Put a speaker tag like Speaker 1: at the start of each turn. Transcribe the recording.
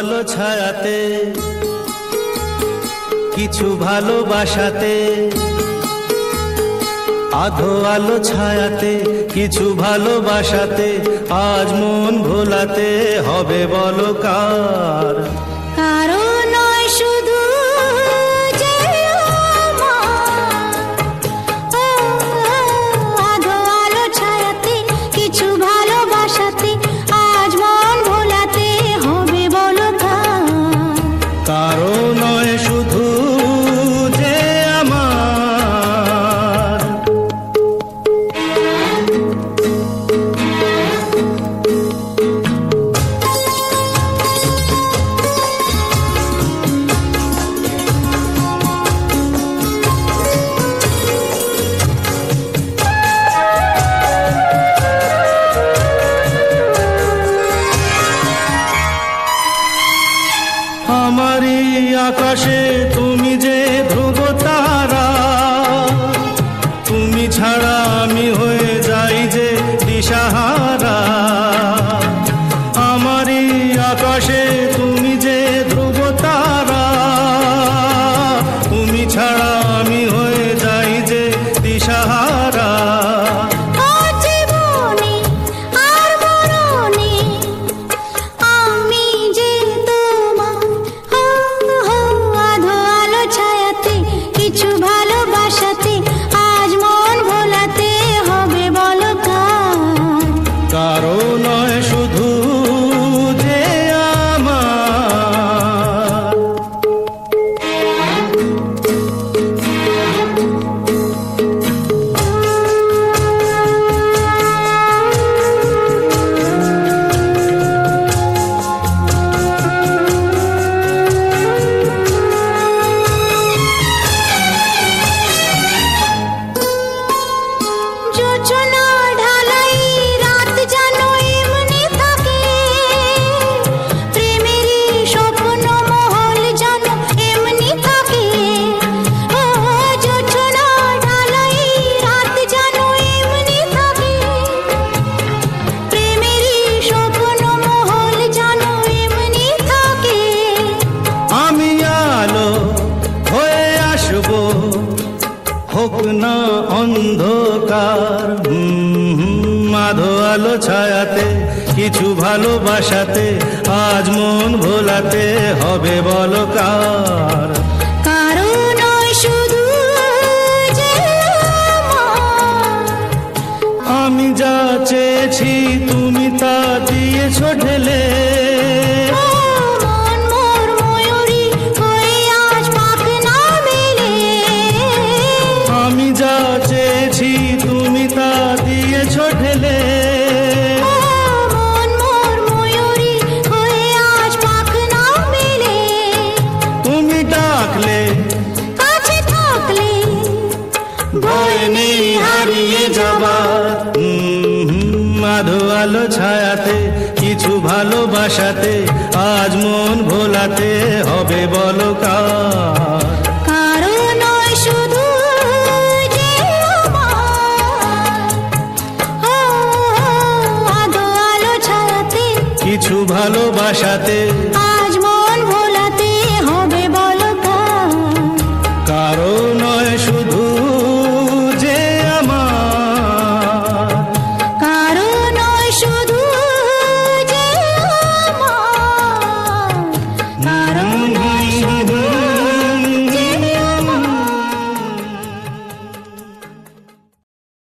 Speaker 1: আলো ছায়াতে কিছু ভালোবাসাতে, আধো আলো ছায়াতে কিছু ভালোবাসাতে, আজ মন ভোলাতে হবে বলো কার?
Speaker 2: কারো নয় শুধু যে আধো আলো ছায়াতে কিছু ভালোবাসাতে, আজ মন ভোলাতে হবে বলো কার?
Speaker 1: কারো নয় শুধু যে আমার। আমারই আকাশে তুমি যে ধ্রুব তারা, তুমি ছাড়া আমি হয়ে যাই যে দিশাহারা। আমারই আকাশে তুমি যে ধ্রুব তারা, তুমি ছাড়া আমি হয়ে যাই যে দিশাহারা।
Speaker 2: কিছু ভালোবাসাতে আজ মন ভোলাতে হবে বলো কার?
Speaker 1: কারো নয় শুধু যে আমার। হোক না অন্ধকার, আধো আলো ছায়াতে কিছু ভালোবাসাতে, আজ মন ভোলাতে হবে বলো কার?
Speaker 2: কারো নয় শুধু যে
Speaker 1: আমি যা চেয়েছি তুমি তা দিয়েছো ঢেলে। আমি যা চেয়েছি তুমি তা দিয়েছো ঢেলে। তুমি ডাকলে
Speaker 2: কাছে থাকলে
Speaker 1: ভয় নেই হারিয়ে যাবার। আধো আলো ছায়াতে কিছু ভালোবাসাতে, আজ মন ভোলাতে হবে বলো কার?
Speaker 2: কারো নয় শুধু যে আধো আলো ছায়াতে
Speaker 1: কিছু ভালোবাসাতে,